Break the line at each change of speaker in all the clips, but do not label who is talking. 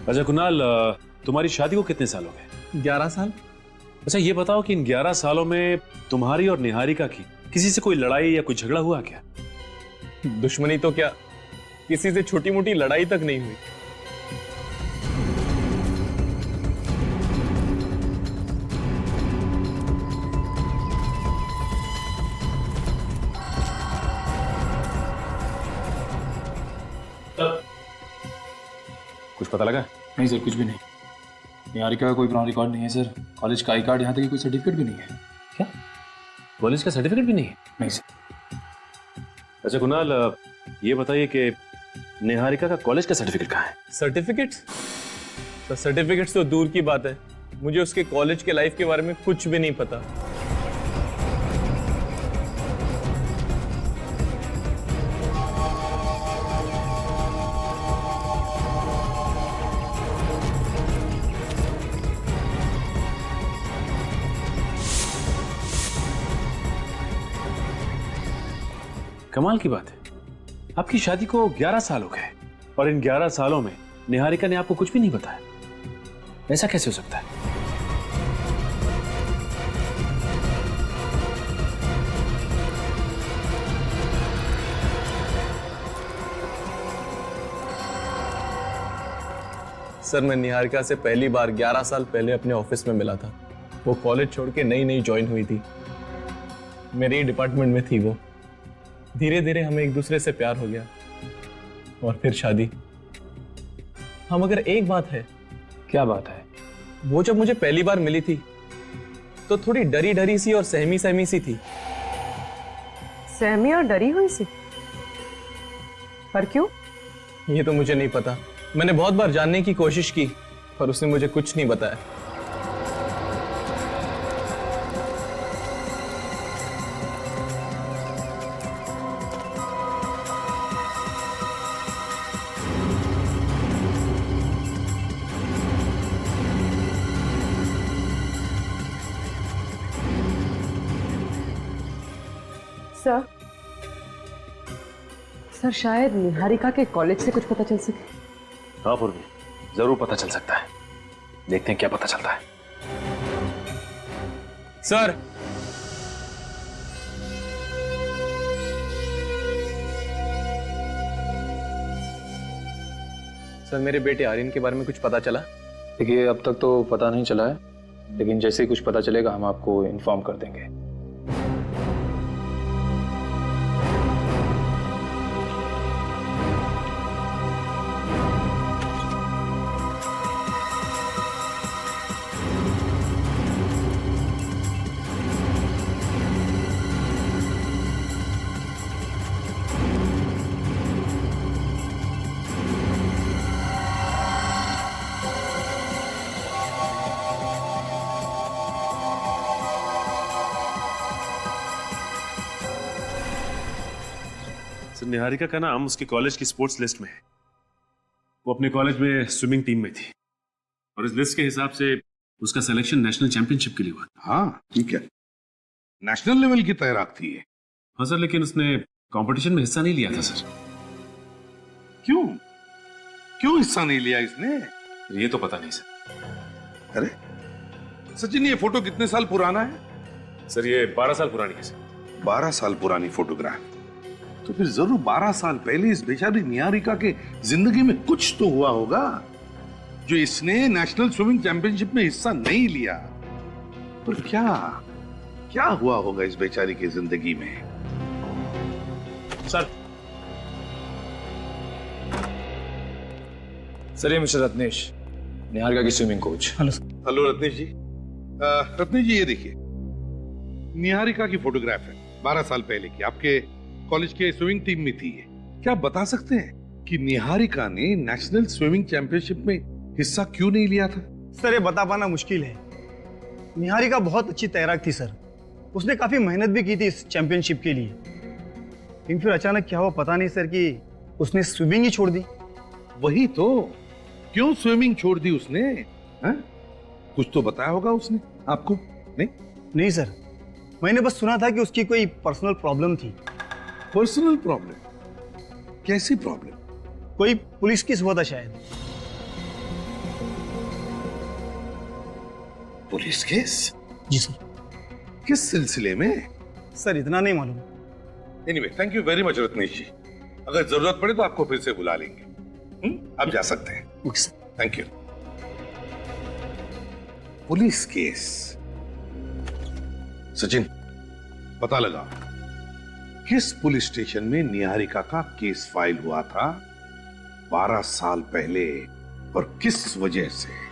अच्छा कुणाल, तुम्हारी शादी को कितने साल हो गए?
11 साल।
अच्छा ये बताओ कि इन 11 सालों में तुम्हारी और निहारिका की किसी से कोई लड़ाई या कोई झगड़ा हुआ क्या?
दुश्मनी तो क्या, किसी से छोटी मोटी लड़ाई तक नहीं हुई।
कुछ पता लगा?
नहीं सर, कुछ भी नहीं। निहारिका का कोई पुराना रिकॉर्ड नहीं है सर। कॉलेज का आई कार्ड, यहाँ तक कि कोई सर्टिफिकेट भी नहीं है।
क्या कॉलेज का सर्टिफिकेट भी नहीं है?
नहीं सर।
अच्छा कुणाल, ये बताइए कि निहारिका का कॉलेज का सर्टिफिकेट कहाँ है?
सर्टिफिकेट्स? तो सर्टिफिकेट्स तो दूर की बात है, मुझे उसके कॉलेज के लाइफ के बारे में कुछ भी नहीं पता।
कमाल की बात है, आपकी शादी को 11 साल हो गए और इन 11 सालों में निहारिका ने आपको कुछ भी नहीं बताया। ऐसा कैसे हो सकता है?
सर, मैं निहारिका से पहली बार 11 साल पहले अपने ऑफिस में मिला था। वो कॉलेज छोड़ के नई नई ज्वाइन हुई थी, मेरे ही डिपार्टमेंट में थी वो। धीरे धीरे हमें एक दूसरे से प्यार हो गया और फिर शादी। हाँ, मगर एक बात है।
क्या बात है?
वो जब मुझे पहली बार मिली थी तो थोड़ी डरी डरी सी और सहमी सहमी सी थी।
सहमी और डरी हुई सी? पर क्यों?
ये तो मुझे नहीं पता। मैंने बहुत बार जानने की कोशिश की पर उसने मुझे कुछ नहीं बताया।
सर, शायद निहारिका के कॉलेज से कुछ पता चल सके।
हाँ पूर्वी, जरूर पता चल सकता है। देखते हैं क्या पता चलता है।
सर, सर मेरे बेटे आर्यन के बारे में कुछ पता चला?
देखिए, अब तक तो पता नहीं चला है, लेकिन जैसे ही कुछ पता चलेगा हम आपको इन्फॉर्म कर देंगे।
निहारिका का नाम उसके कॉलेज की स्पोर्ट्स लिस्ट में है। वो अपने कॉलेज में स्विमिंग टीम में थी और इस लिस्ट के हिसाब से उसका सिलेक्शन नेशनल चैंपियनशिप के लिए हुआ।
हाँ ठीक है, नेशनल लेवल की तैराक थी ये।
हाँ सर, लेकिन उसने कंपटीशन में हिस्सा नहीं लिया था सर।
क्यों क्यों हिस्सा नहीं लिया इसने?
ये तो पता नहीं सर।
अरे सचिन, ये फोटो कितने साल पुराना है?
सर ये 12 साल पुरानी है सर।
12 साल पुरानी फोटोग्राफ? तो फिर जरूर 12 साल पहले इस बेचारी निहारिका के जिंदगी में कुछ तो हुआ होगा जो इसने नेशनल स्विमिंग चैंपियनशिप में हिस्सा नहीं लिया। पर क्या क्या हुआ होगा इस बेचारी की जिंदगी में?
सर
ये मिस्टर रत्नेश, निहारिका की स्विमिंग कोच।
हेलो रत्नेश जी। रत्नेश जी, ये देखिए, निहारिका की फोटोग्राफ है, 12 साल पहले की, आपके कॉलेज के स्विमिंग टीम में थी। क्या आप बता सकते हैं कि निहारिका ने नेशनल स्विमिंग चैंपियनशिप में हिस्सा क्यों नहीं लिया था?
सर, ये बता पाना मुश्किल है। निहारिका बहुत अच्छी तैराक थी सर, उसने काफी मेहनत भी की थी इस चैंपियनशिप के लिए। लेकिन फिर अचानक क्या हुआ पता नहीं सर, कि उसने स्विमिंग ही छोड़ दी।
वही तो, क्यों स्विमिंग छोड़ दी उसने? हा? कुछ तो बताया होगा उसने आपको?
नहीं सर, मैंने बस सुना था कि उसकी कोई पर्सनल प्रॉब्लम थी।
Personal problem? कैसी प्रॉब्लम?
कोई पुलिस केस हुआ था शायद।
Police case?
जी सर।
किस सिलसिले में?
सर इतना नहीं मालूम।
Anyway, thank you very much Ratnesh ji. अगर जरूरत पड़े तो आपको फिर से बुला लेंगे। आप जा सकते हैं।
Okay sir.
Thank you. Police case. Sachin, पता लगा किस पुलिस स्टेशन में निहारिका का केस फाइल हुआ था 12 साल पहले और किस वजह से?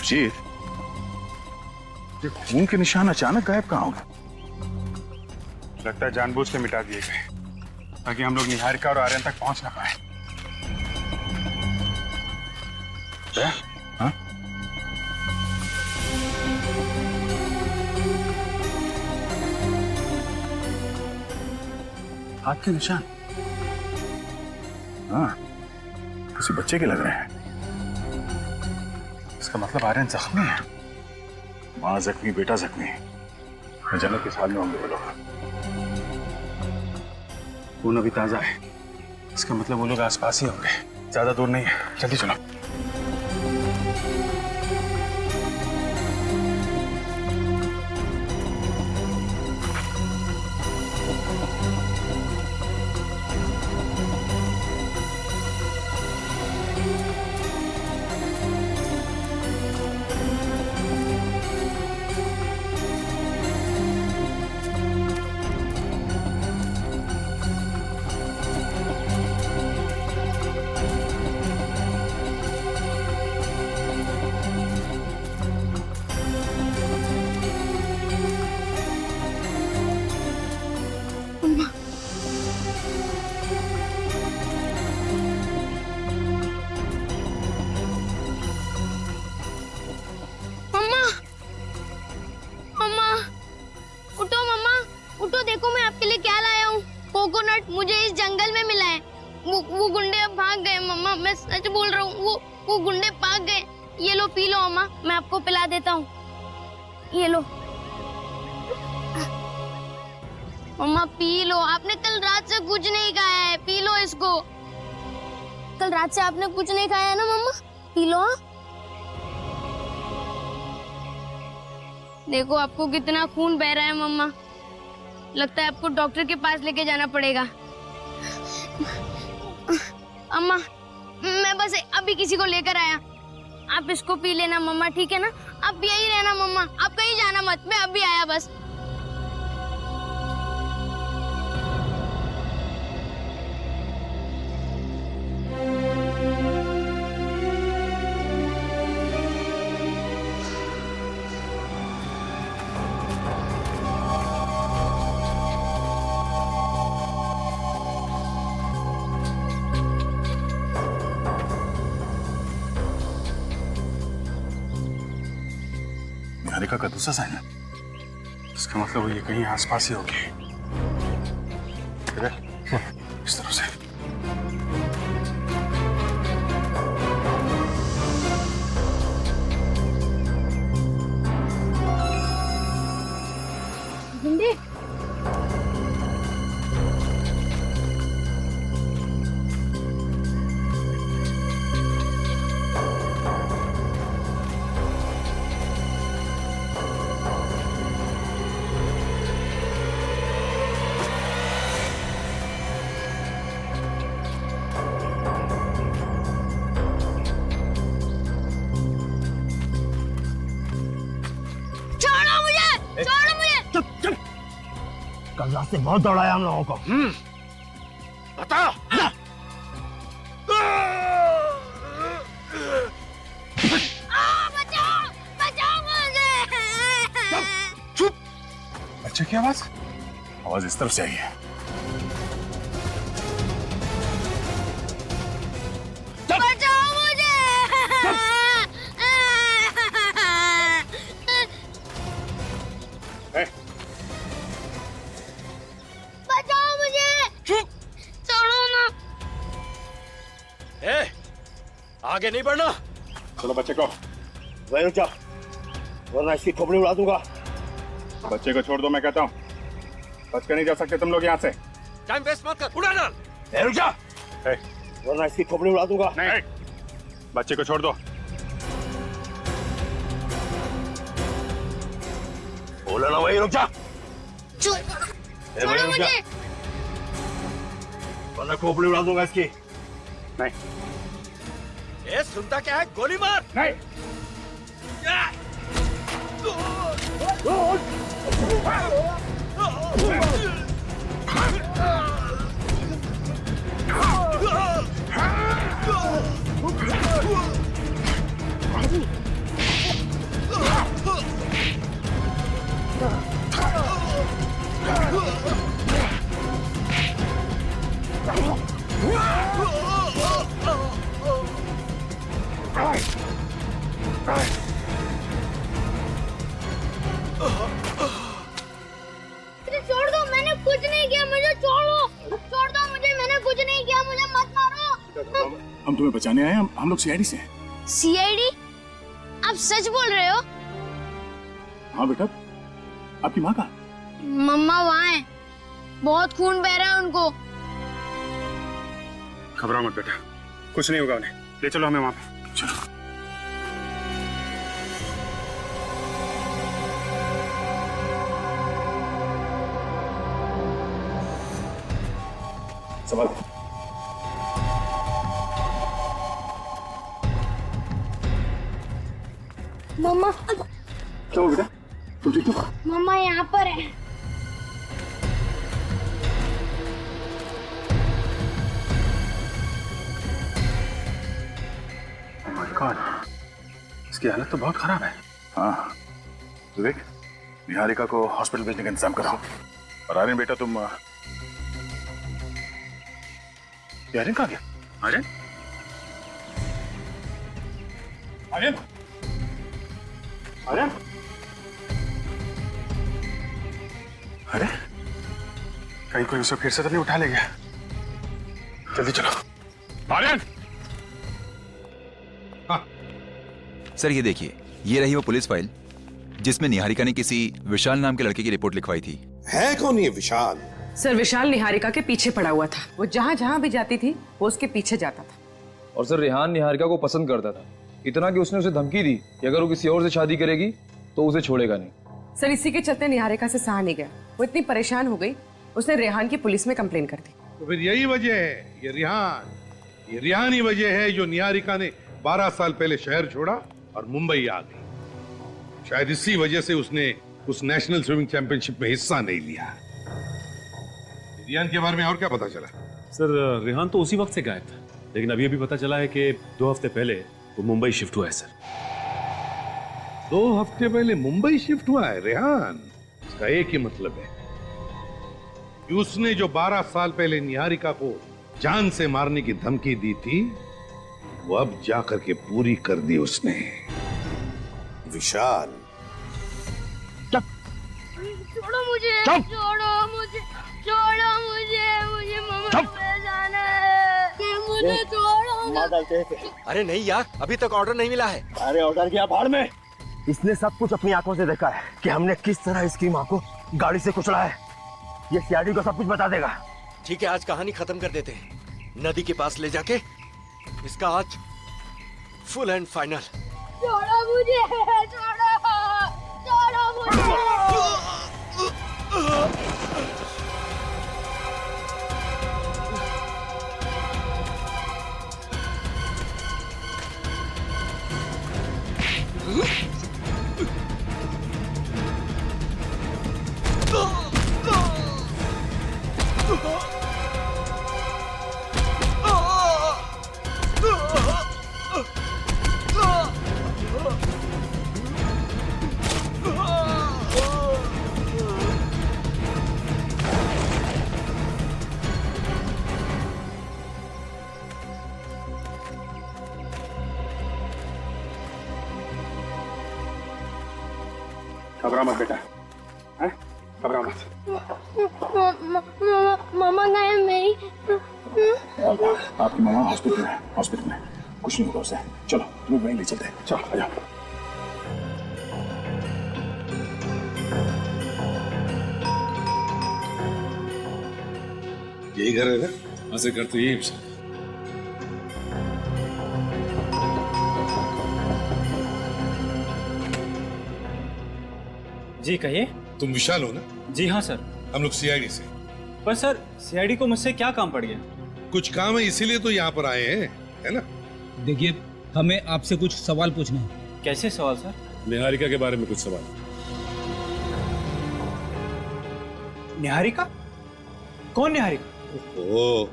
जी, ये खून के निशान अचानक गायब कहाँ हो गए?
लगता है जानबूझ के मिटा दिए गए ताकि हम लोग निहारिका और आर्यन तक पहुंच ना पाए।
हाँ? हाथ के निशान? हाँ, किसी बच्चे के लग रहे हैं।
इसका मतलब आर्यन जख्मी है।
माँ जख्मी, बेटा जख्मी। न जाने किस हाल में होंगे वो लोग।
खून अभी ताजा है, इसका मतलब वो लोग आसपास ही होंगे। ज्यादा दूर नहीं है, जल्दी चलो।
कोकोनट मुझे इस जंगल में मिला है। वो गुंडे अब भाग गए मम्मा, मैं सच बोल रहा हूँ। वो गुंडे भाग गए। ये लो पी लो अम्मा, मैं आपको पिला देता हूँ। ये लो मम्मा पी लो। आपने कल रात से कुछ नहीं खाया है, पी लो इसको। कल रात से आपने कुछ नहीं खाया है ना मम्मा, पी लो। देखो आपको कितना खून बह रहा है मम्मा, लगता है आपको डॉक्टर के पास लेके जाना पड़ेगा। अम्मा मैं बस अभी किसी को लेकर आया, आप इसको पी लेना मम्मा, ठीक है ना? आप यही रहना मम्मा, आप कहीं जाना मत, मैं अभी आया बस।
निहारिका का दूसरा साइन है, इसका मतलब वो ये कहीं आसपास ही होगी। इस तरह से
गुंडे
रास्ते बहुत दौड़ाया हम लोगों को।
बता।
बचाओ बचाओ मुझे।
चुप।
बच्चे की आवाज आवाज इस तरफ से आई है।
बचाओ मुझे। बचाओ मुझे।
चुप।
छोड़ो ना।
आगे नहीं बढ़ना।
चलो बच्चे को,
वहीं रुक जा, वरना इसकी खोपड़ी उड़ा दूंगा।
बच्चे को छोड़ दो, मैं कहता हूँ। बच के नहीं जा सकते तुम लोग यहाँ से।
टाइम वेस्ट मत कर, उड़ा डाल। रुक जा, वरना इसकी खोपड़ी उड़ा दूंगा।
नहीं, बच्चे को छोड़ दो।
बोला ना, वहीं रुक जा।
छोड़ो मुझे।
वरना खोपड़ी उड़ा दूंगा इसकी।
नहीं
ए, सुनता क्या है? गोली मार।
नहीं।
छोड़ दो, मैंने कुछ नहीं किया, मुझे छोड़ो। छोड़ दो मुझे, मैंने कुछ नहीं किया, मुझे मत मारो।
हम तुम्हें बचाने आए हैं। हम लोग सीआईडी से हैं।
सीआईडी? आप सच बोल रहे हो?
हाँ बेटा, आपकी माँ का?
मम्मा वहाँ है, बहुत खून बह रहा है उनको।
घबराओ मत बेटा, कुछ नहीं होगा उन्हें। ले चलो हमें वहाँ पे। चलो। संभाल।
मम्मा,
क्या हुआ बेटा? तुम ठीक हो?
मम्मा यहाँ पर है।
Oh my God, इसकी हालत तो बहुत खराब है। हाँ, विवेक, निहारिका को हॉस्पिटल भेजने का इंतजाम करो। और आर्यन बेटा, तुम आर्यन कहाँ गया? आर्यन? आर्यन? आर्यन? अरे, कहीं कोई उसे फिर से तो नहीं उठा ले गया? जल्दी चलो। आर्यन!
सर ये देखिए, ये रही वो पुलिस फाइल जिसमें निहारिका ने किसी विशाल नाम के लड़के की रिपोर्ट लिखवाई थी।
है कौन ये विशाल?
सर विशाल निहारिका के पीछे पड़ा हुआ था। वो जहाँ जहाँ भी जाती थी वो उसके पीछे जाता था।
और सर रेहान निहारिका को पसंद करता था, इतना कि उसने उसे धमकी दी कि अगर वो किसी और से शादी करेगी तो उसे छोड़ेगा नहीं।
सर इसी के चलते निहारिका से सहा नहीं गया। वो इतनी परेशान हो गई, उसने रेहान की पुलिस में कंप्लेन कर दी।
तो फिर यही वजह है, ये रिहान ही वजह है जो निहारिका ने 12 साल पहले शहर छोड़ा और मुंबई आ गई। शायद इसी वजह से उसने उस नेशनल स्विमिंग चैंपियनशिप में हिस्सा नहीं लिया। रिहान के बारे में और क्या पता चला?
सर रेहान तो उसी वक्त से गायब था, लेकिन अभी अभी पता चला है कि 2 हफ्ते पहले वो मुंबई शिफ्ट हुआ है। सर
2 हफ्ते पहले मुंबई शिफ्ट हुआ है रेहान? इसका एक ही मतलब है कि उसने जो 12 साल पहले निहारिका को जान से मारने की धमकी दी थी, वो अब जाकर के पूरी कर दी उसने। विशाल,
छोड़ो मुझे, छोड़ो मुझे, छोड़ो मुझे, मुझे मम्मा पे जाना है, मुझे छोड़ो।
अरे नहीं यार, अभी तक ऑर्डर नहीं मिला है।
अरे ऑर्डर किया भाड़ में। इसने सब कुछ अपनी आंखों से देखा है कि हमने किस तरह इसकी माँ को गाड़ी से कुचला है। ये सीआईडी को सब कुछ बता देगा।
ठीक है, आज कहानी खत्म कर देते हैं। नदी के पास ले जाके इसका आज फुल एंड फाइनल।
छोड़ो मुझे, छोड़ो, छोड़ो मुझे।
घबरा मत बेटा, हैं? घबरा मत।
मामा गए हैं मेरी।
आपकी मामा हॉस्पिटल में, हॉस्पिटल में कुछ नहीं होगा उसे। चलो तुम्हें वहीं ले चलते हैं, चलो आ जाओ।
यही घर है ना?
हाँ सर, घर तो यही है।
जी कहिए।
तुम विशाल हो ना?
जी हाँ सर।
हम लोग सीआईडी से।
पर सर सीआईडी को मुझसे क्या काम पड़ गया?
कुछ काम है इसीलिए तो यहाँ पर आए हैं, है ना?
देखिए, हमें आपसे कुछ सवाल पूछने हैं।
कैसे सवाल सर?
निहारिका के बारे में कुछ सवाल।
निहारिका? कौन निहारिका?
ओह,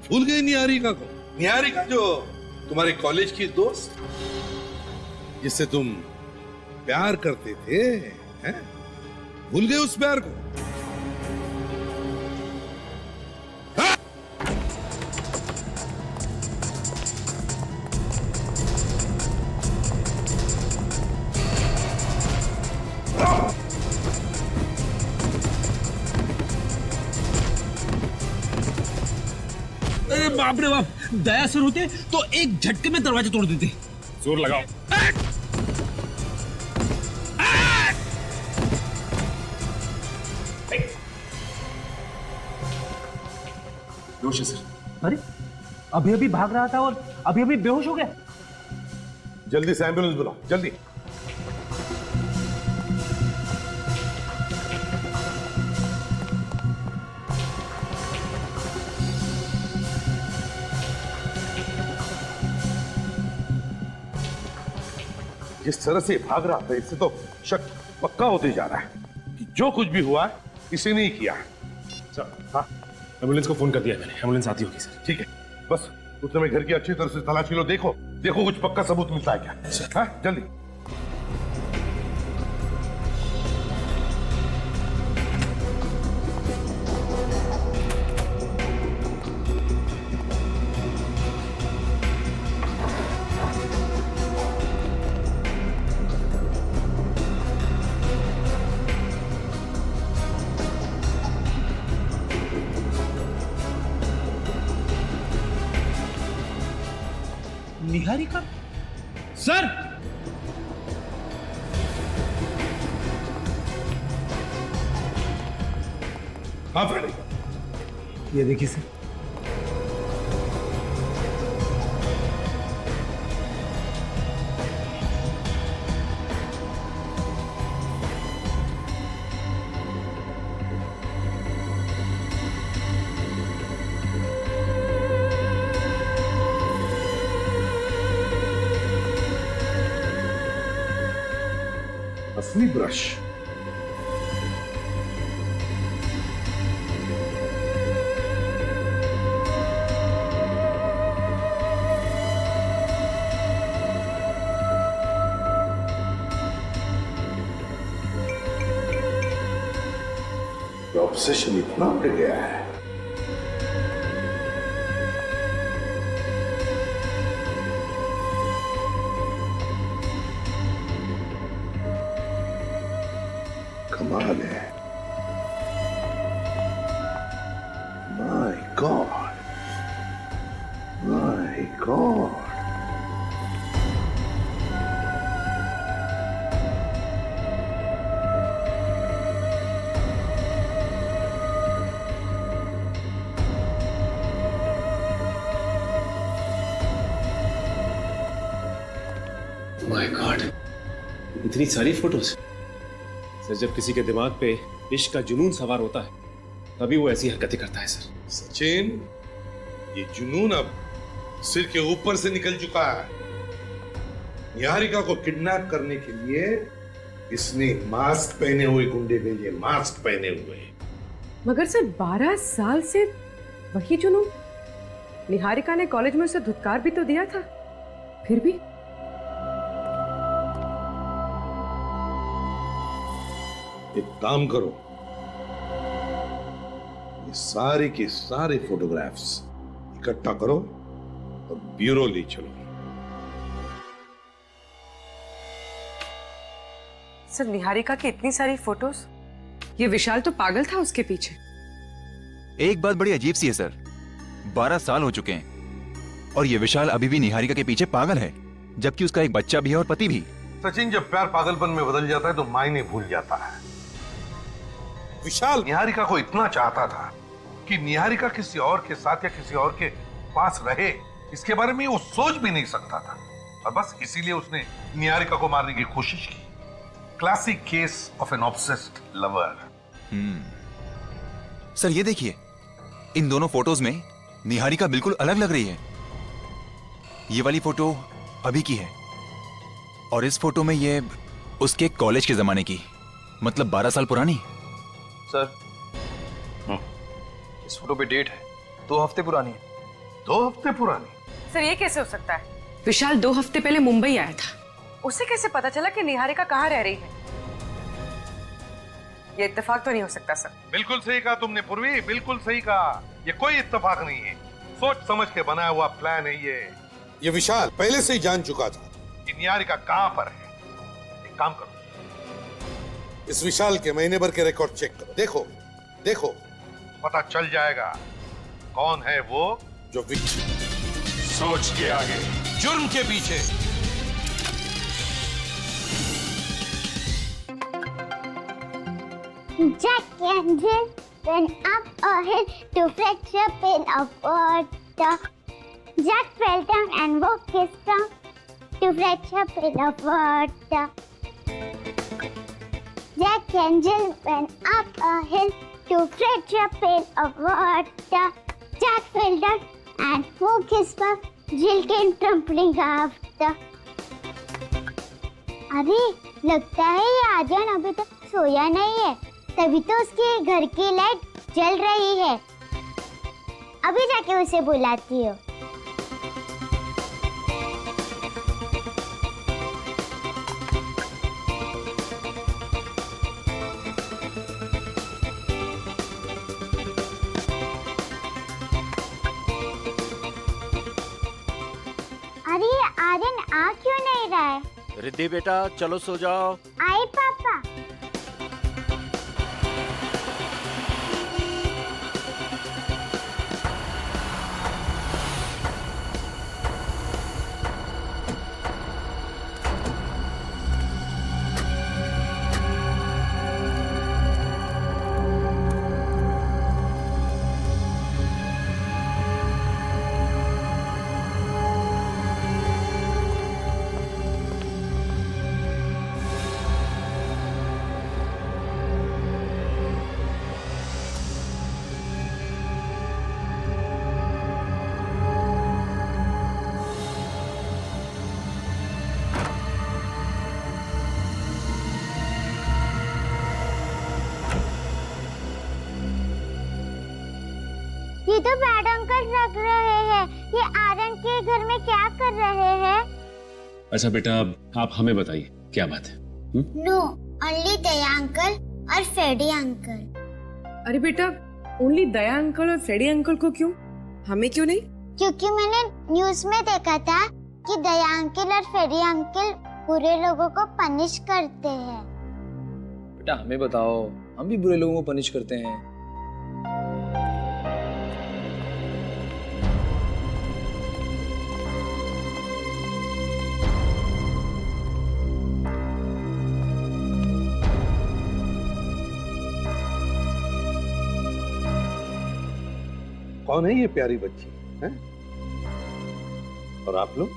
भूल गए निहारिका को? निहारिका जो तुम्हारे कॉलेज की दोस्त, जिससे तुम प्यार करते थे, हैं? भूल गए उस प्यार को?
अरे बाप रे बाप, दया सर होते तो एक झटके में दरवाजा तोड़ देते।
जोर लगाओ। बेहोश है सर।
अरे अभी अभी भाग रहा था और अभी अभी बेहोश हो गया।
जल्दी से एम्बुलेंस बुलाओ, जल्दी। जिस तरह से भाग रहा था, इससे तो शक पक्का होते जा रहा है कि जो कुछ भी हुआ है इसी ने ही किया है।
सर, हाँ, एम्बुलेंस को फोन कर दिया मैंने, एम्बुलेंस आती होगी सर।
ठीक है, बस उस समय घर की अच्छी तरह से तलाशी लो, देखो देखो कुछ पक्का सबूत मिलता है क्या। हाँ, जल्दी।
निहारिका? सर!
हाँ फ्रेडी,
ये देखिए सर।
असली ब्रश। ऑब्सेशन इतना बढ़ गया है। कमाल है। My God, my God.
My God, इतनी सारी फोटोज। सर, जब किसी के दिमाग पे इश्क का जुनून सवार होता है तभी वो ऐसी हरकतें करता है सर।
सचिन, ये जुनून अब सिर के ऊपर से निकल चुका है। निहारिका को किडनैप करने के लिए इसने मास्क पहने हुए गुंडे भेजे, मास्क पहने हुए।
मगर सर 12 साल से वही जुनून। निहारिका ने कॉलेज में उसे धुतकार भी तो दिया था, फिर भी।
एक काम करो, ये सारे के सारे फोटोग्राफ्स इकट्ठा करो और ब्यूरो ले चलो।
सर निहारिका की इतनी सारी फोटोज, ये विशाल तो पागल था उसके पीछे।
एक बात बड़ी अजीब सी है सर, 12 साल हो चुके हैं और ये विशाल अभी भी निहारिका के पीछे पागल है, जबकि उसका एक बच्चा भी है और पति भी।
सचिन, जब प्यार पागलपन में बदल जाता है तो मायने भूल जाता है। विशाल निहारिका को इतना चाहता था कि निहारिका किसी और के साथ या किसी और के पास रहे, इसके बारे में वो सोच भी नहीं सकता था, और बस इसीलिए उसने निहारिका को मारने की कोशिश की। Classic case of an obsessed lover.
Sir ये देखिए, इन दोनों फोटोज में निहारिका बिल्कुल अलग लग रही है। ये वाली फोटो अभी की है और इस फोटो में ये उसके कॉलेज के जमाने की, मतलब 12 साल पुरानी।
सर इस फोटो पे डेट है 2 हफ्ते पुरानी है।
2 हफ्ते पुरानी?
सर ये कैसे हो सकता है? विशाल 2 हफ्ते पहले मुंबई आया था, उसे कैसे पता चला कि निहारिका कहाँ रह रही है? ये इत्तेफाक तो नहीं हो सकता सर।
बिल्कुल सही कहा तुमने पूर्वी, बिल्कुल सही कहा। ये कोई इत्तेफाक नहीं है, सोच समझ के बनाया हुआ प्लान है ये विशाल पहले से ही जान चुका था कि निहारिका कहां पर है। एक काम करो, इस विशाल के महीने भर के रिकॉर्ड चेक करो। देखो देखो, पता चल जाएगा कौन है वो जो सोच के आगे, जुर्म के पीछे।
Jack and Jill went up a hill to fetch a pail of water. Jack fell down and walked his tongue to fetch a pail of water. Jack and Jill went up a hill to fetch a pail of water. Jack fell down and broke his back. Jill came tumbling after. अरे लगता है ये आर्यन अभी तक सोया नहीं है, तभी तो उसके घर की लाइट जल रही है। अभी जाके उसे बुलाती हो। अरे आर्यन आ क्यों नहीं रहा है?
रिद्धि बेटा चलो सो जाओ।
आई पापा। ये तो बैड अंकल लग रहे हैं। ये आर्यन के घर में क्या कर रहे हैं?
अच्छा बेटा, आप हमें बताइए क्या बात है?
नो, ओनली दया अंकल और फ्रेडी अंकल।
अरे बेटा, ओनली दया अंकल और फ्रेडी अंकल को क्यों? हमें क्यों नहीं?
क्योंकि मैंने न्यूज़ में देखा था कि दया अंकल और फ्रेडी अंकल बुरे लोगों को पनिश करते हैं।
बेटा हमें बताओ, हम भी बुरे लोगों को पनिश करते हैं।
कौन है ये प्यारी बच्ची है? और आप लोग?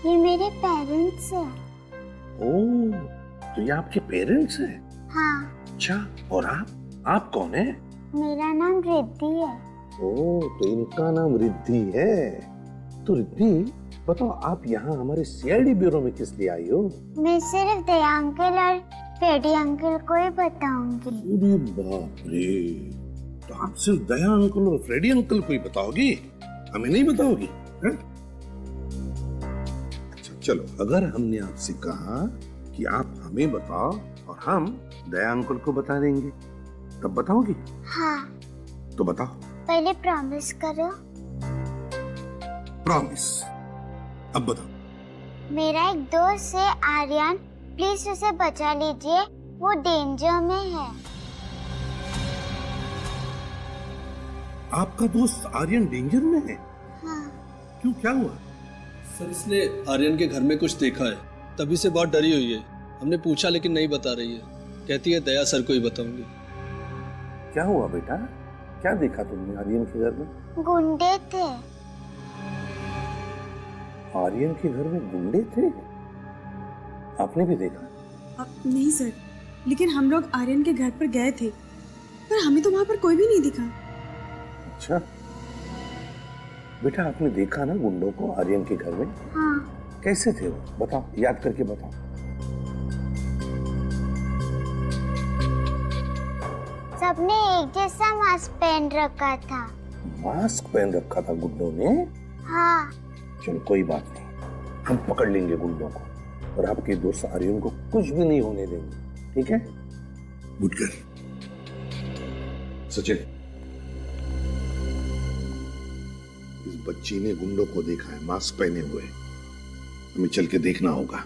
ये मेरे पेरेंट्स हैं।
ओह, तो ये आपके पेरेंट्स हैं?
हाँ।
अच्छा, और आप कौन है?
मेरा नाम रिद्धि है।
ओह, तो इनका नाम रिद्धि है। तो रिद्धि बताओ, आप यहाँ हमारे सीआईडी ब्यूरो में किस लिए आई हो?
मैं सिर्फ दया अंकल और फ्रेडी अंकल को ही बताऊंगी।
अरे बाप रे, तो आप सिर्फ दया अंकल और फ्रेडी अंकल को ही बताओगी, हमें नहीं बताओगी? अच्छा चलो, अगर हमने आपसे कहा कि आप हमें बताओ और हम दया अंकल को बता देंगे, तब बताओगी?
हाँ।
तो बताओ।
पहले प्रॉमिस करो।
प्रॉमिस। अब बताओ।
मेरा एक दोस्त है आर्यन, प्लीज उसे बचा लीजिए, वो डेंजर में है।
आपका दोस्त आर्यन डेंजर में है?
हाँ।
क्यों, क्या हुआ?
सर इसने आर्यन के घर में कुछ देखा है, तभी से बहुत डरी हुई है। हमने पूछा लेकिन नहीं बता रही है, कहती है दया सर को ही बताऊंगी।
क्या हुआ बेटा, क्या देखा तुमने आर्यन के घर में?
गुंडे थे।
आर्यन के घर में गुंडे थे? आपने भी देखा?
नहीं सर, लेकिन हम लोग आर्यन के घर पर गए थे, पर हमें तो वहाँ पर कोई भी नहीं दिखा।
अच्छा बेटा, आपने देखा ना गुंडों को आर्यन के घर में?
हाँ।
कैसे थे वो, बताओ, याद करके बताओ।
सबने एक जैसा मास्क पहन रखा था।
मास्क पहन रखा था गुंडों ने?
हाँ।
चलो कोई बात नहीं, हम पकड़ लेंगे गुंडों को और आपके दोस्त आर्यन को कुछ भी नहीं होने देंगे, ठीक है? Good girl. सचिन, इस बच्ची ने गुंडों को देखा है मास्क पहने हुए, हमें चल के देखना होगा।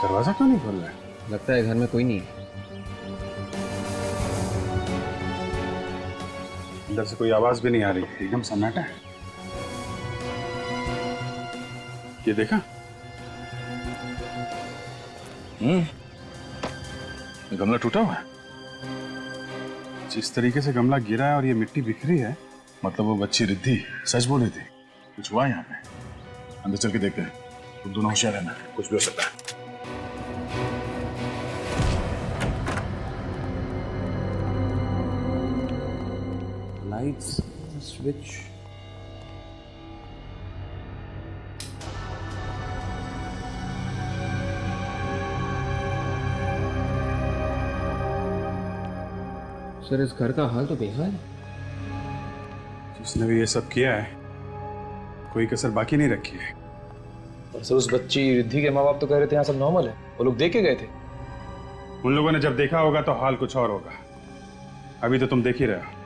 दरवाजा क्यों नहीं खोल रहा है?
लगता है घर में कोई नहीं है।
अंदर से कोई आवाज भी नहीं आ रही, एकदम सन्नाटा है। ये देखा? ये गमला टूटा हुआ है। जिस तरीके से गमला गिरा है और ये मिट्टी बिखरी है, मतलब वो बच्ची रिद्धि सच बोली थी। कुछ हुआ यहाँ पे, अंदर चल के देखते हैं। तुम दोनों होशियार रहना, कुछ भी हो सकता है।
Lights, switch. सर इस घर का हाल तो बेहाल है।
जिसने भी ये सब किया है, कोई कसर बाकी नहीं रखी है।
और सर उस बच्ची रिद्धि के माँ बाप तो कह रहे थे यहाँ सब नॉर्मल है, वो लोग देख के गए थे।
उन लोगों ने जब देखा होगा तो हाल कुछ और होगा। अभी तो तुम देख ही रहे हो।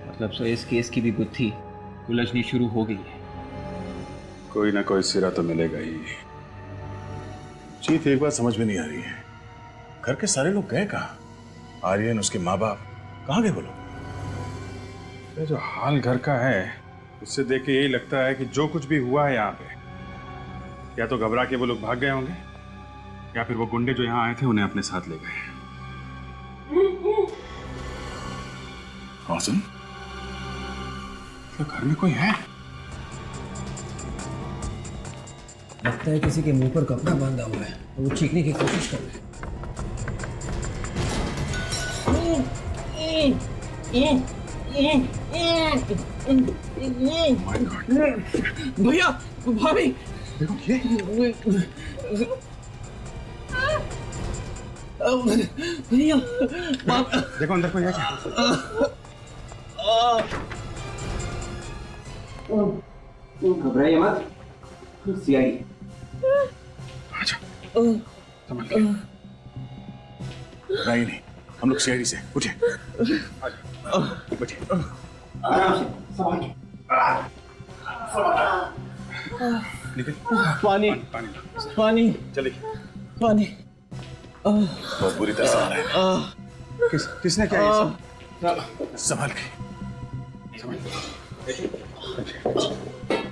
मतलब सर इस केस की भी गुत्थी उलझनी शुरू हो गई है।
कोई ना कोई सिरा तो मिलेगा ही।
चीफ, एक बात समझ में नहीं आ रही है, घर के सारे लोग गए कहाँ? आर्यन, उसके माँ बाप कहाँ गए वो लोग?
ये जो हाल घर का है, उससे देख के यही लगता है कि जो कुछ भी हुआ है यहाँ पे, या तो घबरा के वो लोग भाग गए होंगे, या फिर वो गुंडे जो यहाँ आए थे उन्हें अपने साथ ले गए।
हाँ सुन,
तो घर में कोई है?
लगता है किसी के मुंह पर कपड़ा बांधा हुआ है और वो चीखने की कोशिश कर रहे हैं।
भैया, भाभी,
देखो ये
भैया,
देखो अंदर कोई है क्या?
घबराइए मत, सीआई।
अच्छा, घबराइए नहीं, हम लोग सीआईडी से। उठिए, बैठिए,
आराम से, संभाल के।
निकल।
पानी,
पानी,
पानी,
चलिए।
पानी।
बहुत बुरी तरह से आ रहा है।
किसने क्या ये सब?
संभाल के,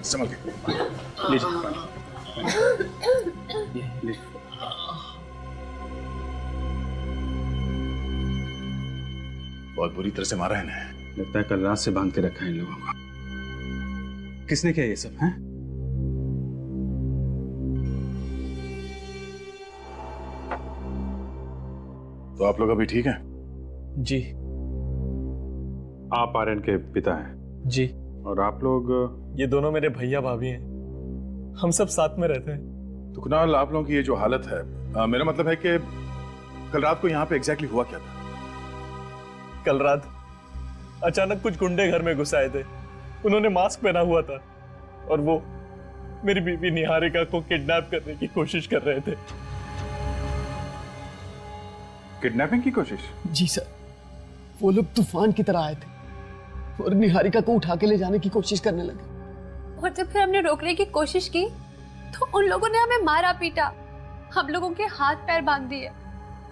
संभाल के।
लीजिए पानी, लीजिए।
बहुत बुरी तरह से मारा है ना।
लगता है कल रात से बांध के रखा है इन लोगों को। किसने किया ये सब, हैं?
तो आप लोग अभी ठीक हैं?
जी।
आप आर्यन के पिता हैं?
जी।
और आप लोग?
ये दोनों मेरे भैया भाभी हैं, हम सब साथ में रहते हैं।
तो कुणाल, आप लोगों की ये जो हालत है, मेरा मतलब है कि कल रात को यहाँ पे एग्जैक्टली हुआ क्या था?
कल रात अचानक कुछ गुंडे घर में घुस आए थे। उन्होंने मास्क पहना हुआ था और वो मेरी बीवी निहारिका को किडनैप करने की कोशिश कर रहे थे।
किडनैपिंग की कोशिश?
जी सर, वो लोग तूफान की तरह आए थे और निहारिका को उठा के ले जाने की कोशिश करने लगे।
और जब फिर हमने रोकने की कोशिश की तो उन लोगों ने हमें मारा पीटा, हम लोगों के हाथ पैर बांध दिए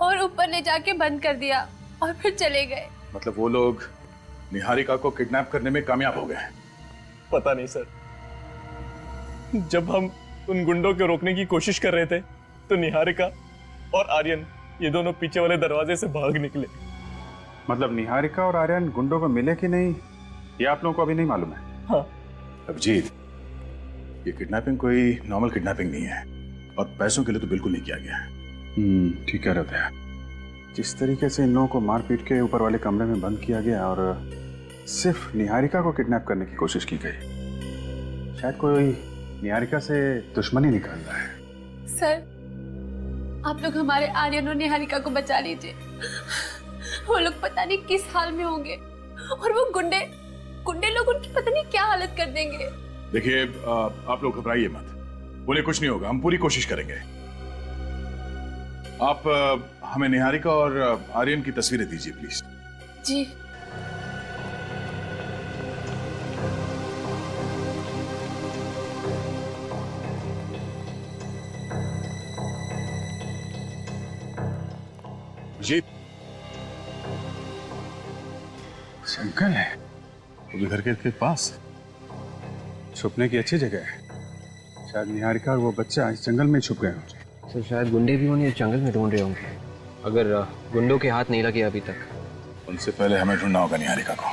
और ऊपर ले जाके बंद कर दिया और फिर चले गए।
मतलब वो लोग निहारिका को किडनैप करने में कामयाब हो गए?
पता नहीं सर, जब हम उन गुंडों को रोकने की कोशिश कर रहे थे तो निहारिका और आर्यन ये दोनों पीछे वाले दरवाजे से भाग निकले।
मतलब निहारिका और आर्यन गुंडों को मिले कि नहीं ये आप लोगों को अभी नहीं मालूम है?
हाँ।
अभिजीत, ये किडनैपिंग कोई नॉर्मल किडनैपिंग नहीं है और पैसों के लिए तो बिल्कुल नहीं किया गया है।
ठीक कह रहे थे। जिस तरीके से इन लोगों को मारपीट के ऊपर वाले कमरे में बंद किया गया और सिर्फ निहारिका को किडनैप करने की कोशिश की गई, शायद कोई निहारिका से दुश्मनी निकाल रहा है।
सर, आप लोग हमारे आर्यन और निहारिका को बचा लीजिए। वो लोग पता नहीं किस हाल में होंगे और वो गुंडे लोग उनकी पता नहीं क्या हालत कर देंगे।
देखिए, आप लोग घबराइए मत, उन्हें कुछ नहीं होगा, हम पूरी कोशिश करेंगे। आप हमें निहारिका और आर्यन की तस्वीरें दीजिए प्लीज।
जी।
जी,
अंकल है
वो भी घर के पास।
छुपने की अच्छी जगह है। शायद निहारिका और वो बच्चा इस जंगल में छुप गए होंगे।
सर शायद गुंडे भी उन्हें जंगल में ढूंढ रहे होंगे, अगर गुंडों के हाथ नहीं लगे अभी तक।
उनसे पहले हमें ढूंढना होगा निहारिका को।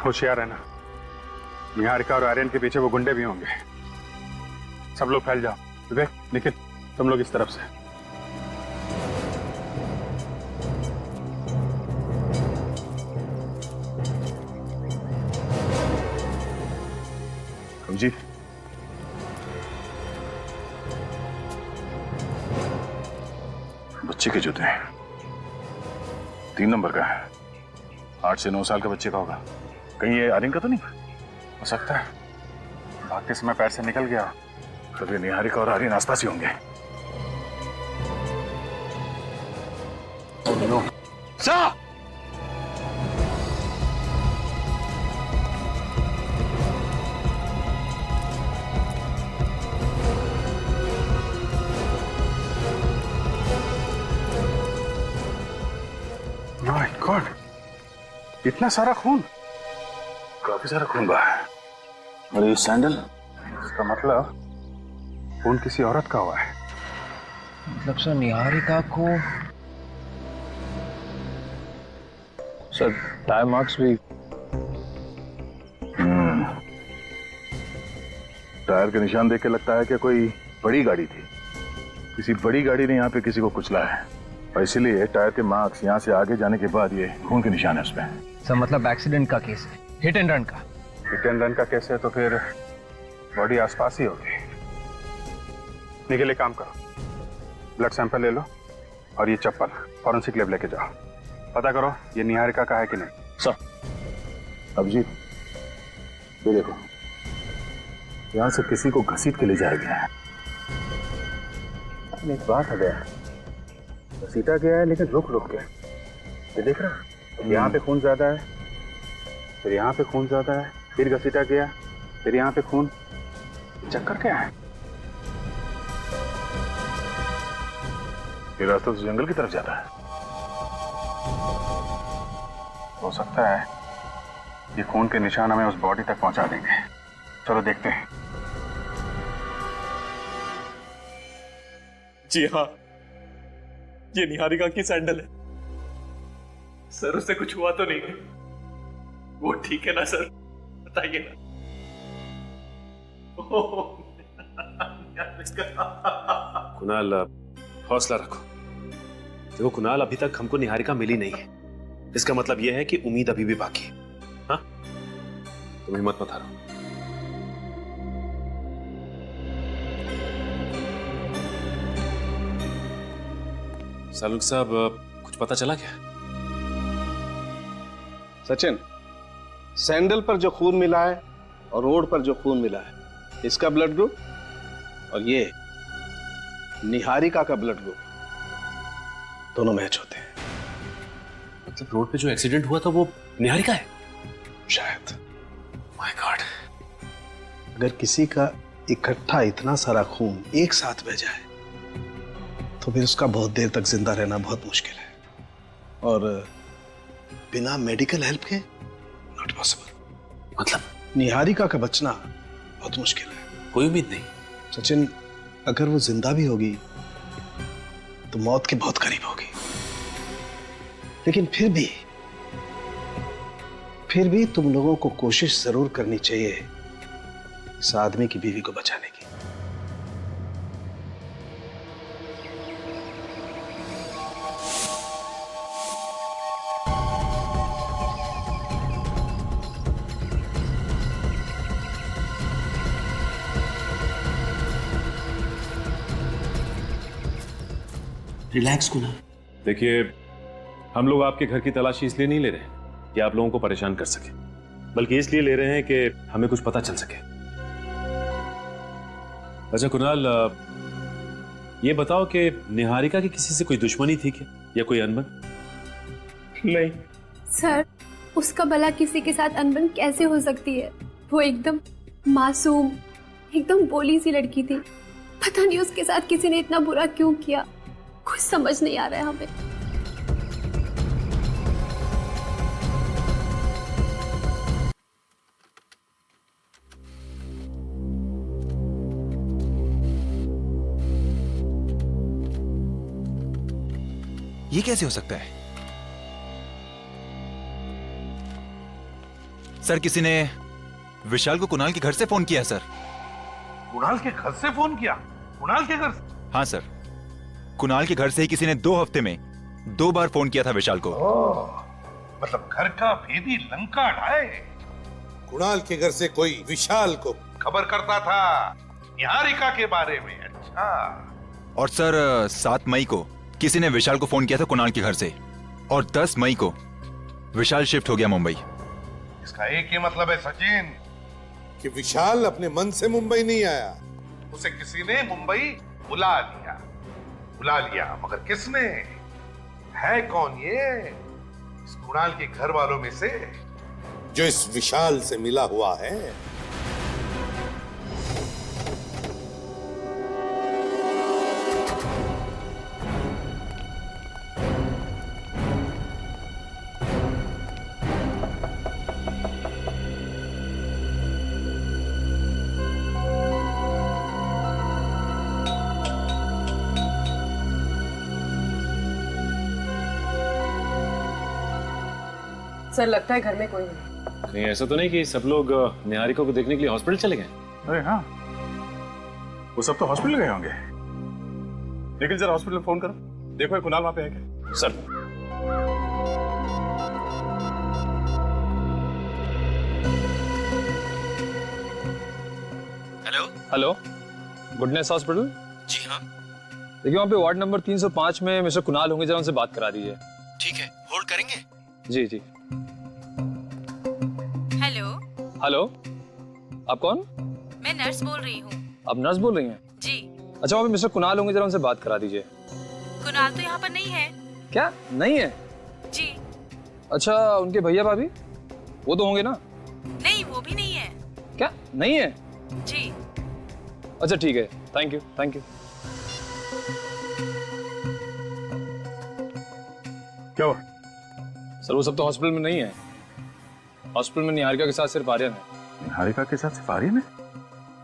होशियार है ना, निहारिका और आर्यन के पीछे वो गुंडे भी होंगे। सब लोग फैल जाओ। विवेक, निखिल, तुम लोग इस तरफ से।
जी, बच्चे के जूते 3 नंबर का है, 8 से 9 साल का बच्चे का होगा। कहीं ये आर्यन का तो नहीं
हो सकता है, भागते समय पैर से निकल गया।
तभी निहारिका और आर्यन आसपास ही होंगे।
सर,
माय गॉड, इतना सारा खून।
काफी सारा खून बहा है। और ये सैंडल,
इसका मतलब खून किसी औरत का हुआ है।
मतलब सर निहारिका को
सर टायर मार्क्स भी।
टायर के निशान देख के लगता है कि कोई बड़ी गाड़ी थी, किसी बड़ी गाड़ी ने यहाँ पे किसी को कुचला है और इसीलिए टायर के मार्क्स यहाँ से आगे जाने के बाद ये खून के निशान है उसपे।
सर मतलब एक्सीडेंट का केस है, हिट एंड रन का।
हिट एंड रन का केस है तो फिर बॉडी आसपास ही होगी। निकल, एक काम करो, ब्लड सैंपल ले लो और ये चप्पल फॉरेंसिक लैब लेके जाओ, पता करो ये निहारिका का है कि नहीं।
सर। अभिजीत, ये देखो, यहाँ से किसी को घसीट के ले जाया गया है। एक बात है, घसीटा गया है लेकिन रुक रुक के। ये देख रहा है, यहाँ पे खून ज्यादा है, फिर यहाँ पे खून ज्यादा है, फिर घसीटा गया, फिर यहाँ पे खून। चक्कर क्या है? ये रास्ता तो जंगल की तरफ जाता है।
हो सकता है ये खून के निशान हमें उस बॉडी तक पहुंचा देंगे। चलो देखते हैं।
जी हाँ, ये निहारिका की सैंडल है। सर उससे कुछ हुआ तो नहीं है? वो ठीक है ना सर, बताइए ना।
कुणाल, हौसला रखो। देखो कुणाल, अभी तक हमको निहारिका मिली नहीं है, इसका मतलब यह है कि उम्मीद अभी भी बाकी है। हाँ, तुम हिम्मत मत हारो। सालुक साहब, कुछ पता चला क्या?
सचिन, सैंडल पर जो खून मिला है और रोड पर जो खून मिला है, इसका ब्लड ग्रुप और ये निहारिका का ब्लड ग्रुप दोनों मैच होते हैं।
मतलब रोड पे जो एक्सीडेंट हुआ था वो निहारिका है?
शायद।
My God.
अगर किसी का इकट्ठा इतना सारा खून एक साथ बह जाए तो फिर उसका बहुत देर तक जिंदा रहना बहुत मुश्किल है, और बिना मेडिकल हेल्प के नॉट पॉसिबल।
मतलब
निहारिका का बचना बहुत मुश्किल है।
कोई उम्मीद नहीं?
सचिन, अगर वो जिंदा भी होगी तो मौत के बहुत करीब होगी, लेकिन फिर भी तुम लोगों को कोशिश जरूर करनी चाहिए इस आदमी की बीवी को बचाने की।
रिलैक्स कुणाल। देखिए, हम लोग आपके घर की तलाशी इसलिए नहीं ले रहे हैं कि आप लोगों को परेशान कर सके, बल्कि इसलिए ले रहे हैं कि हमें कुछ पता चल सके। अच्छा कुणाल, ये बताओ कि निहारिका की किसी से कोई दुश्मनी थी क्या, या कोई अनबन?
नहीं
सर, उसका भला किसी के साथ अनबन कैसे हो सकती है? वो एकदम मासूम, एकदम भोली सी लड़की थी। पता नहीं उसके साथ किसी ने इतना बुरा क्यों किया, कुछ समझ नहीं आ रहा है हमें।
ये कैसे हो सकता है? सर, किसी ने विशाल को कुणाल के घर से फोन किया सर।
कुणाल के घर से फोन किया? कुणाल के घर से?
हाँ सर, कुणाल के घर से ही किसी ने 2 हफ्ते में 2 बार फोन किया था विशाल को।
मतलब घर का भेदी लंका ढाए। कुणाल के घर से कोई विशाल को खबर करता था निहारिका के बारे में। अच्छा।
और सर 7 मई को किसी ने विशाल को फोन किया था कुणाल के घर से, और 10 मई को विशाल शिफ्ट हो गया मुंबई।
इसका एक ही मतलब है सचिन कि विशाल अपने मन से मुंबई नहीं आया, उसे किसी ने मुंबई बुला लिया। मगर किसने? है कौन ये? इस कुणाल के घर वालों में से जो इस विशाल से मिला हुआ है।
सर, लगता है घर में कोई नहीं।
नहीं, ऐसा तो नहीं कि सब लोग निहारिका को देखने के लिए हॉस्पिटल चले गए?
अरे हाँ, वो सब तो हॉस्पिटल गए होंगे। लेकिन जरा हॉस्पिटल फोन करो, देखो ये कुणाल वहां पे है क्या।
सर।
Hello, goodness hospital?
जी हाँ।
देखिए, वहाँ पे वार्ड नंबर 305 में मिस्टर कुणाल होंगे, जरा उनसे बात करा दीजिए।
ठीक है, होल्ड करेंगे?
जी जी।
हेलो।
हेलो, आप कौन?
मैं नर्स बोल रही हूँ।
आप नर्स बोल रही हैं?
जी।
अच्छा, वहाँ पे मिस्टर कुणाल होंगे, जरा उनसे बात करा दीजिए।
कुणाल तो यहाँ पर नहीं है।
क्या नहीं है?
जी।
अच्छा, उनके भैया भाभी वो तो होंगे ना?
नहीं, वो भी नहीं है।
क्या नहीं है?
जी।
अच्छा ठीक है, थैंक यू थैंक यू।
क्या हुआ?
सर, वो सब तो हॉस्पिटल में नहीं है। हॉस्पिटल में निहारिका के साथ सिर्फ आर्यन है।
निहारिका के साथ सिर्फ आर्यन है?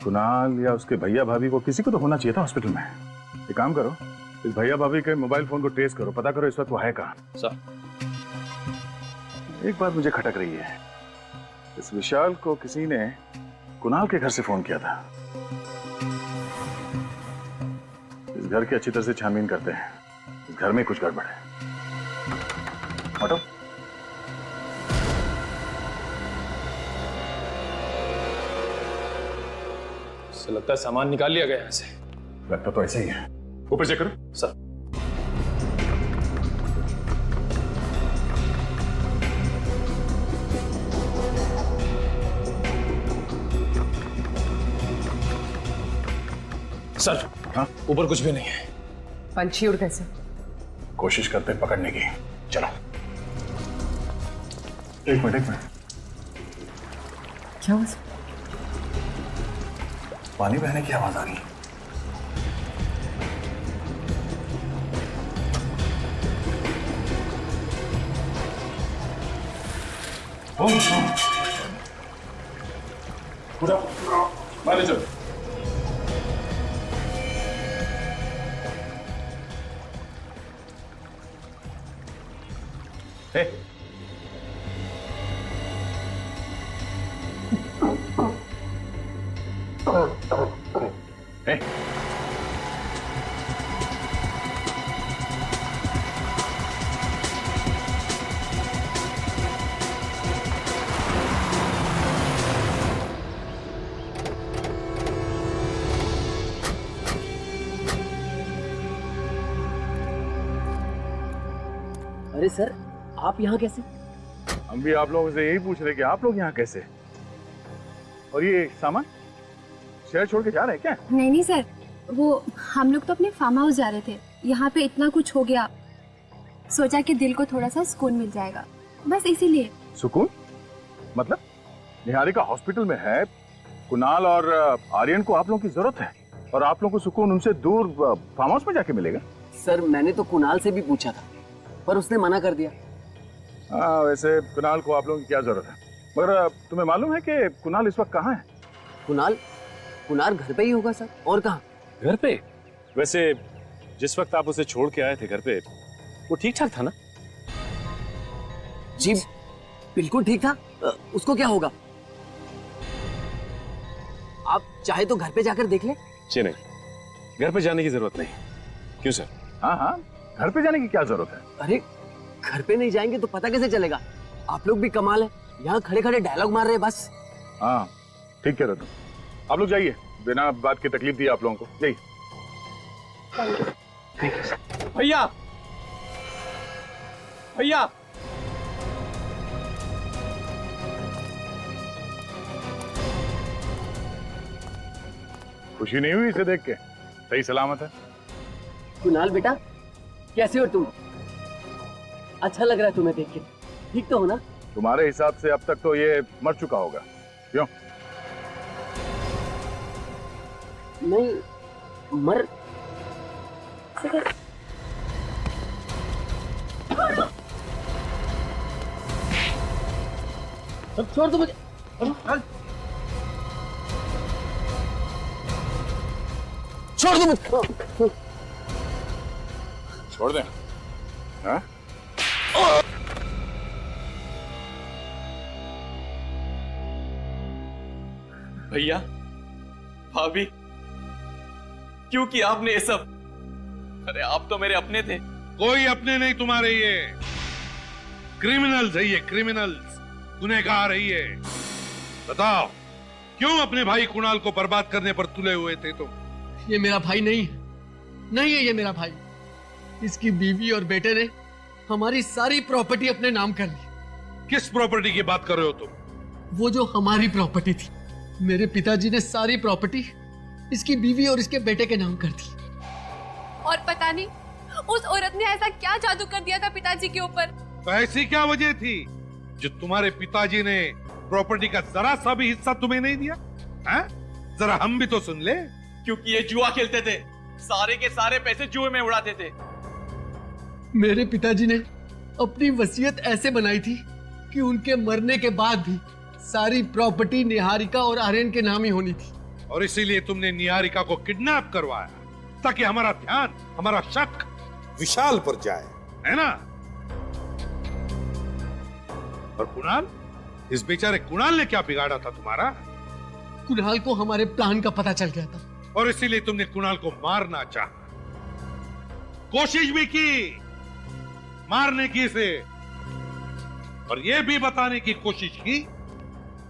कुणाल या उसके भैया भाभी को किसी को तो होना चाहिए था हॉस्पिटल में। एक काम करो, इस भैया भाभी के मोबाइल फोन को ट्रेस करो, पता करो इस वक्त वो है कहाँ।
सर,
एक बात मुझे खटक रही है, इस विशाल को किसी ने कुणाल के घर से फोन किया था। इस घर की अच्छी तरह से छानबीन करते हैं, इस घर में कुछ गड़बड़ है। हटो।
से लगता है सामान निकाल लिया गया यहाँ से।
लगता तो ऐसा ही है। ऊपर चेक करो।
सर।
सर हाँ ऊपर कुछ भी नहीं है।
पंछी उड़ गए सर।
कोशिश करते हैं पकड़ने की। चलो एक मिनट।
क्या हुआ सर?
पानी बहने की आवाज आ रही है।
पूरा मारे चलो।
अरे सर आप यहाँ कैसे?
हम भी आप लोगों से यही पूछ रहे कि आप लोग यहाँ कैसे? और ये सामान शहर छोड़ के जा रहे हैं क्या?
नहीं नहीं सर, वो हम लोग तो अपने फार्म हाउस जा रहे थे। यहाँ पे इतना कुछ हो गया, सोचा कि दिल को थोड़ा सा सुकून मिल जाएगा, बस इसीलिए।
सुकून मतलब? निहारिका हॉस्पिटल में है, कुणाल और आर्यन को आप लोगों की जरूरत है और आप लोगों को सुकून उनसे दूर फार्म हाउस में जाके मिलेगा?
सर मैंने तो कुणाल से भी पूछा था पर उसने मना कर दिया।
हाँ वैसे कुणाल को आप लोगों की क्या जरूरत है, मगर तुम्हें मालूम है कि कुणाल इस वक्त कहाँ है?
कुणाल घर पे ही होगा सर, और कहाँ?
घर पे? वैसे जिस वक्त आप उसे छोड़ के आए थे घर पे, वो ठीक ठाक था ना?
जी बिल्कुल ठीक था। उसको क्या होगा? आप चाहे तो घर पे जाकर देख ले।
जी नहीं, घर पे जाने की जरूरत नहीं। क्यों सर?
हाँ हाँ, घर पे जाने की क्या जरूरत है?
अरे घर पे नहीं जाएंगे तो पता कैसे चलेगा? आप लोग भी कमाल है, यहाँ खड़े खड़े डायलॉग मार रहे हैं बस।
हाँ ठीक कह रहे तुम। आप लोग जाइए, बिना बात की तकलीफ दी आप लोगों को। जाइए।
भैया भैया
खुशी नहीं हुई इसे देख के? सही सलामत है?
कुणाल बेटा कैसे हो तुम? अच्छा लग रहा है तुम्हें देख के, ठीक तो हो ना?
तुम्हारे हिसाब से अब तक तो ये मर चुका होगा, क्यों?
नहीं मर छोड़ दो मुझे। छोड़ दो मुझे।
छोड़ दें? हाँ?
भैया भाभी क्यों किया आपने ये सब? अरे आप तो मेरे अपने थे।
कोई अपने नहीं तुम्हारे, ये क्रिमिनल्स है, ये क्रिमिनल्स, गुनहगार है ये। बताओ क्यों अपने भाई कुणाल को बर्बाद करने पर तुले हुए थे तुम?
ये मेरा भाई नहीं है, नहीं है ये मेरा भाई। इसकी बीवी और बेटे ने हमारी सारी प्रॉपर्टी अपने नाम कर ली।
किस प्रॉपर्टी की बात कर रहे हो तुम?
वो जो हमारी प्रॉपर्टी थी, मेरे पिताजी ने सारी प्रॉपर्टी इसकी बीवी और इसके बेटे के नाम कर दी।
और पता नहीं उस औरत ने ऐसा क्या जादू कर दिया था पिताजी के ऊपर।
तो ऐसी क्या वजह थी जो तुम्हारे पिताजी ने प्रॉपर्टी का जरा सा भी हिस्सा तुम्हें नहीं दिया? हैं? जरा हम भी तो सुन ले।
क्योंकि ये जुआ खेलते थे, सारे के सारे पैसे जुए में उड़ाते थे।
मेरे पिताजी ने अपनी वसीयत ऐसे बनाई थी कि उनके मरने के बाद भी सारी प्रॉपर्टी निहारिका और आर्यन के नाम ही होनी थी।
और इसीलिए तुमने निहारिका को किडनैप करवाया ताकि हमारा ध्यान, हमारा शक विशाल पर जाए, है ना? और कुणाल, इस बेचारे कुणाल ने क्या बिगाड़ा था तुम्हारा?
कुणाल को हमारे प्लान का पता चल गया था
और इसीलिए तुमने कुणाल को मारना चाहा, कोशिश भी की मारने की इसे, और यह भी बताने की कोशिश की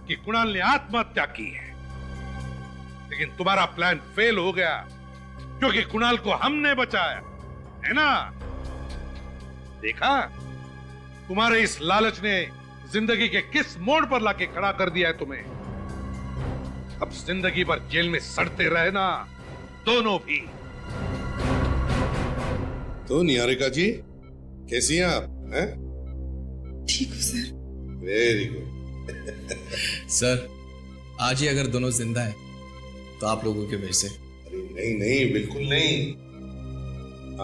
कि कुणाल ने आत्महत्या की है। लेकिन तुम्हारा प्लान फेल हो गया क्योंकि कुणाल को हमने बचाया, है ना? देखा, तुम्हारे इस लालच ने जिंदगी के किस मोड़ पर लाके खड़ा कर दिया है तुम्हें। अब जिंदगी भर जेल में सड़ते रहना दोनों भी। तो निहारिका जी कैसी हैं आप? हैं?
ठीक हूँ सर।
Very good.
सर आज ही अगर दोनों जिंदा है तो आप लोगों की वजह से।
अरे नहीं नहीं, बिल्कुल नहीं।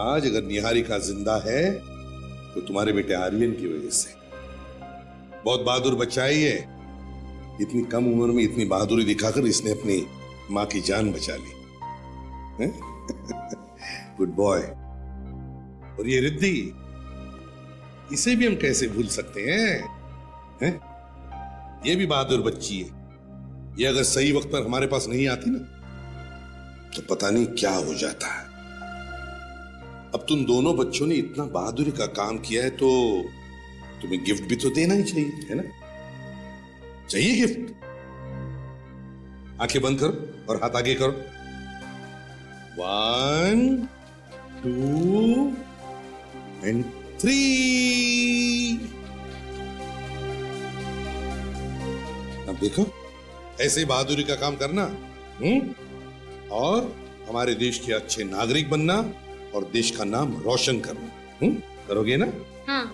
आज अगर निहारिका जिंदा है तो तुम्हारे बेटे आर्यन की वजह से। बहुत बहादुर बच्चा है ये। इतनी कम उम्र में इतनी बहादुरी दिखाकर इसने अपनी मां की जान बचा ली। Good boy. और ये रिद्धि, इसे भी हम कैसे भूल सकते हैं? ये भी बहादुर बच्ची है। ये अगर सही वक्त पर हमारे पास नहीं आती ना तो पता नहीं क्या हो जाता है। अब तुम दोनों बच्चों ने इतना बहादुरी का काम किया है तो तुम्हें गिफ्ट भी तो देना ही चाहिए, है ना? चाहिए गिफ्ट? आंखें बंद करो और हाथ आगे करो। 1 2 and 3। अब देखो, ऐसे बहादुरी का काम करना और हमारे देश के अच्छे नागरिक बनना और देश का नाम रोशन करना। करोगे ना?
हाँ।